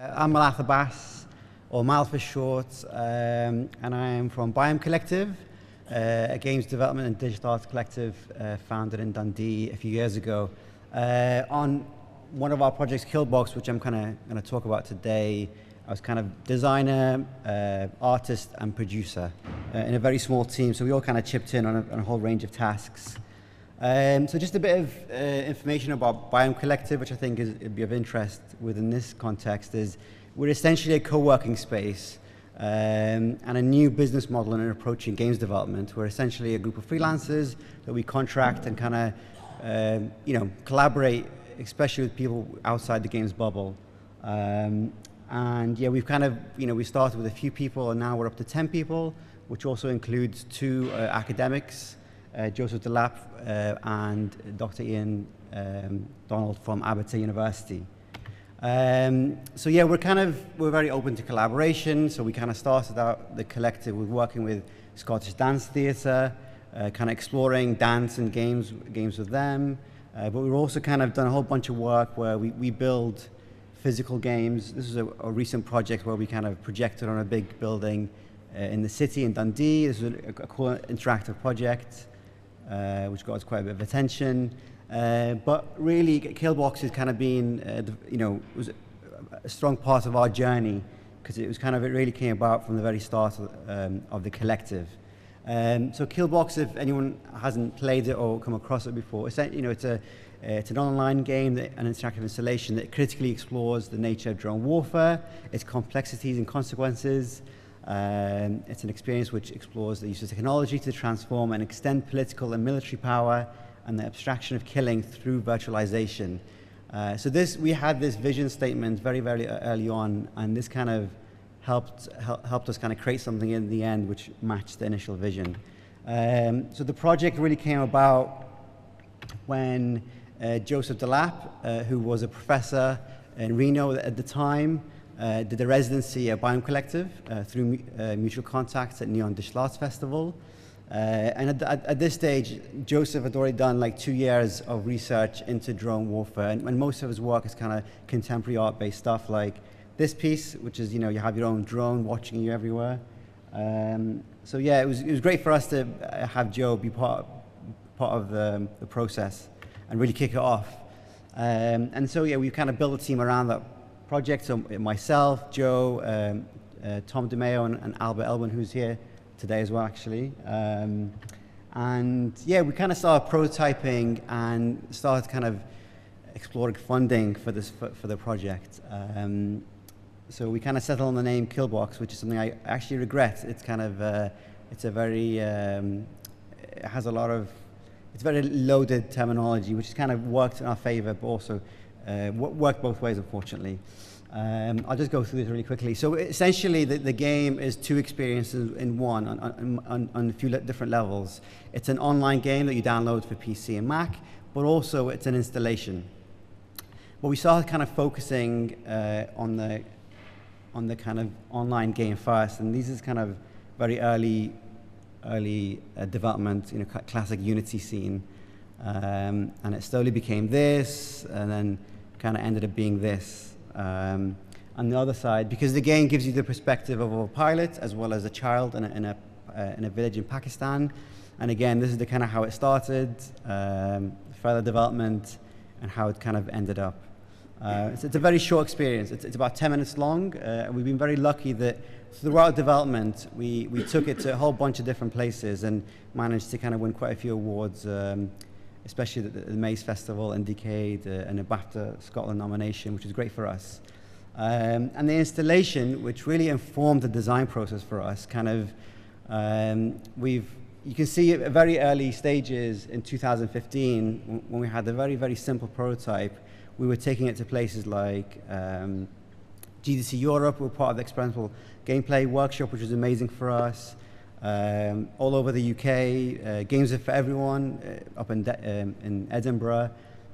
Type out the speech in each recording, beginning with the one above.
I'm Malath Abbas, or Mal for short, and I am from Biome Collective, a games development and digital arts collective founded in Dundee a few years ago. On one of our projects, Killbox, which I'm kind of going to talk about today, I was kind of designer, artist, and producer in a very small team, so we all kind of chipped in on a whole range of tasks. So just a bit of information about Biome Collective, which I think would be of interest within this context, is we're essentially a co-working space and a new business model and an approach in games development. We're essentially a group of freelancers that we contract and kind of, collaborate, especially with people outside the games bubble. And yeah, we've kind of, we started with a few people and now we're up to 10 people, which also includes two academics, Joseph Delap and Dr. Ian Donald from Abertay University. So yeah, we're very open to collaboration. So we kind of started out the collective with working with Scottish Dance Theatre, kind of exploring dance and games with them. But we've also kind of done a whole bunch of work where we build physical games. This is a recent project where we kind of projected on a big building in the city in Dundee. This was a cool interactive project, which got us quite a bit of attention. But really, Killbox has kind of been, was a strong part of our journey because it really came about from the very start of the collective. So Killbox, if anyone hasn't played it or come across it before, it's an online game, an interactive installation that critically explores the nature of drone warfare, its complexities and consequences. It's an experience which explores the use of technology to transform and extend political and military power and the abstraction of killing through virtualization. So we had this vision statement very, very early on, and this kind of helped us kind of create something in the end which matched the initial vision. So the project really came about when Joseph Delap, who was a professor in Reno at the time, did a residency at Biome Collective through mutual contacts at Neon Digital Arts Festival. And at this stage, Joseph had already done like 2 years of research into drone warfare, and most of his work is kind of contemporary art-based stuff like this piece, which is, you have your own drone watching you everywhere. So yeah, it was great for us to have Joe be part of the process and really kick it off. And so yeah, we kind of built a team around that project. So myself, Joe, Tom DeMeo, and Albert Elwin, who's here today as well, actually. And yeah, we kind of started prototyping and started kind of exploring funding for the project. So we kind of settled on the name Killbox, which is something I actually regret. It's kind of it's very loaded terminology, which has kind of worked in our favor, but also worked both ways, unfortunately. I'll just go through this really quickly. So essentially, the game is two experiences in one on a few different levels. It's an online game that you download for PC and Mac, but also it's an installation. But we started kind of focusing on the kind of online game first, and this is kind of very early development, classic Unity scene, and it slowly became this, and then kind of ended up being this. On the other side, because the game gives you the perspective of a pilot as well as a child in a village in Pakistan, and again, this is the kind of how it started, further development, and how it kind of ended up. It's a very short experience. It's about 10 minutes long. And we've been very lucky that throughout development, we took it to a whole bunch of different places and managed to kind of win quite a few awards, especially the Maze Festival and Decade and a BAFTA Scotland nomination, which is great for us. And the installation, which really informed the design process for us, kind of, you can see at very early stages in 2015, when we had a very, very simple prototype, we were taking it to places like GDC Europe. We were part of the experimental gameplay workshop, which was amazing for us. All over the UK, Games Are for Everyone up in Edinburgh,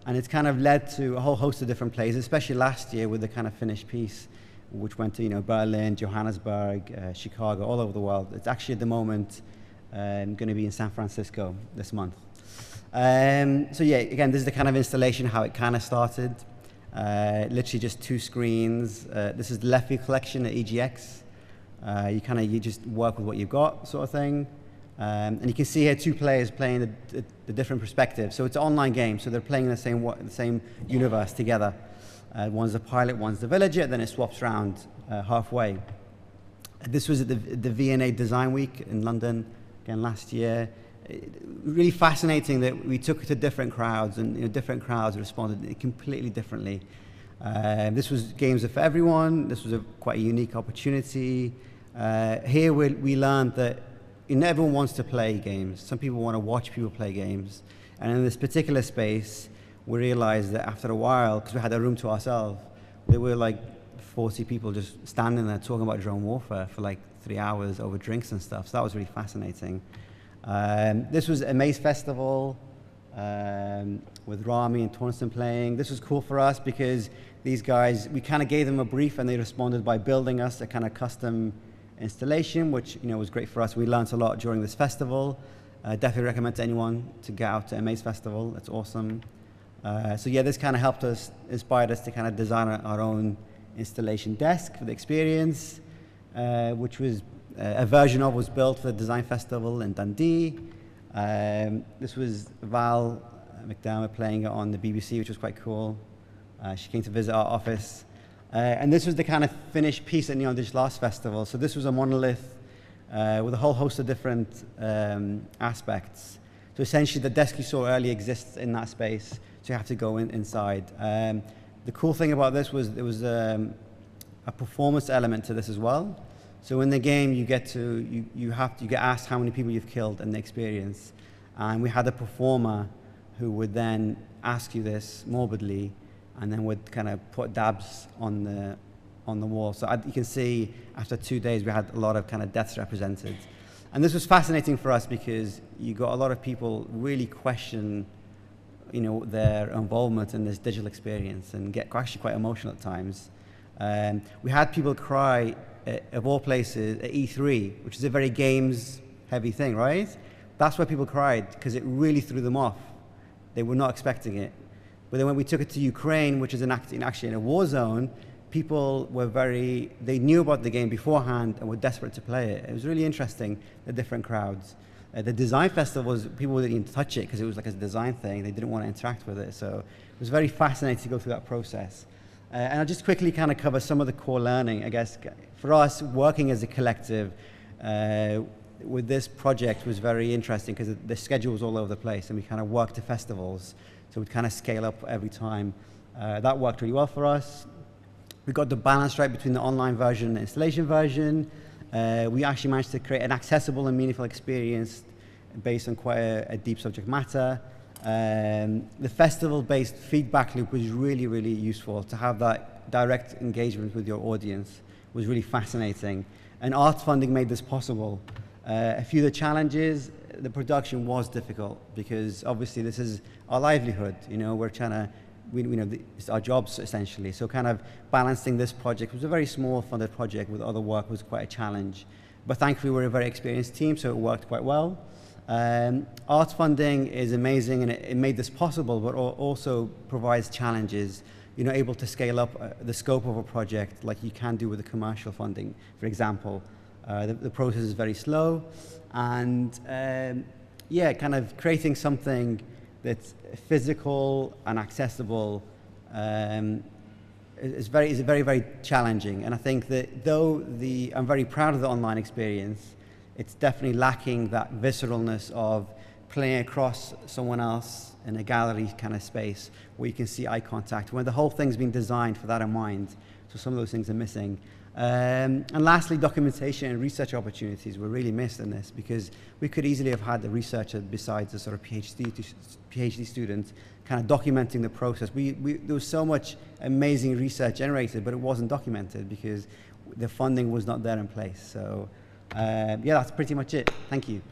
and it's kind of led to a whole host of different places, especially last year with the kind of finished piece, which went to Berlin, Johannesburg, Chicago, all over the world. It's actually at the moment going to be in San Francisco this month. So yeah, again, this is the kind of installation, how it kind of started. Literally just 2 screens. This is the Left View collection at EGX. You just work with what you've got, sort of thing. And you can see here 2 players playing the different perspectives. So it's an online game, so they're playing in the same universe together. One's the pilot, one's the villager, then it swaps around halfway. This was at the V&A Design Week in London, again last year. Really fascinating that we took it to different crowds, and different crowds responded completely differently. This was games are for everyone. This was quite a unique opportunity. Here we learned that everyone wants to play games. Some people want to watch people play games. And in this particular space, we realized that after a while, because we had a room to ourselves, there were like 40 people just standing there talking about drone warfare for like 3 hours over drinks and stuff. So that was really fascinating. This was a Maze Festival with Rami and Tornston playing. This was cool for us because these guys, we kind of gave them a brief and they responded by building us a kind of custom installation, which was great for us. We learned a lot during this festival. Definitely recommend to anyone to get out to a Maze Festival. It's awesome. So yeah, this kind of helped us, inspired us to kind of design our own installation desk for the experience, which was a version of was built for the Design Festival in Dundee. This was Val McDermott playing it on the BBC, which was quite cool. She came to visit our office. And this was the kind of finished piece at Neon Digital Arts Festival. So this was a monolith with a whole host of different aspects. So essentially the desk you saw earlier exists in that space, so you have to go inside. The cool thing about this was there was a performance element to this as well. So in the game you get asked how many people you've killed in the experience. And we had a performer who would then ask you this morbidly, and then would kind of put dabs on the wall. So you can see after 2 days we had a lot of kind of deaths represented. And this was fascinating for us because you got a lot of people really question their involvement in this digital experience and get actually quite emotional at times. We had people cry, of all places, at E3, which is a very games-heavy thing, right? That's why people cried, because it really threw them off. They were not expecting it. But then when we took it to Ukraine, which is actually in a war zone, people were they knew about the game beforehand and were desperate to play it. It was really interesting, the different crowds. The design festival people didn't even touch it because it was like a design thing. They didn't want to interact with it. So it was very fascinating to go through that process. And I'll just quickly kind of cover some of the core learning. I guess for us, working as a collective with this project was very interesting because the schedule was all over the place and we kind of worked to festivals. So we'd kind of scale up every time. That worked really well for us. We got the balance right between the online version and the installation version. We actually managed to create an accessible and meaningful experience based on quite a deep subject matter. The festival-based feedback loop was really, really useful. To have that direct engagement with your audience was really fascinating. And arts funding made this possible. A few of the challenges, the production was difficult because obviously this is our livelihood. We're trying to, it's our jobs essentially. So kind of balancing this project was a very small funded project with other work was quite a challenge. But thankfully we're a very experienced team, so it worked quite well. Arts funding is amazing and it made this possible, but also provides challenges. You're not able to scale up the scope of a project like you can do with the commercial funding, for example. The process is very slow, and kind of creating something that's physical and accessible is very, very challenging. And I think that though I'm very proud of the online experience, it's definitely lacking that visceralness of playing across someone else in a gallery kind of space where you can see eye contact, when the whole thing's been designed for that in mind. So some of those things are missing. And lastly, documentation and research opportunities were really missed in this because we could easily have had the researcher besides the sort of PhD student kind of documenting the process. There was so much amazing research generated, but it wasn't documented because the funding was not there in place. So yeah, that's pretty much it. Thank you.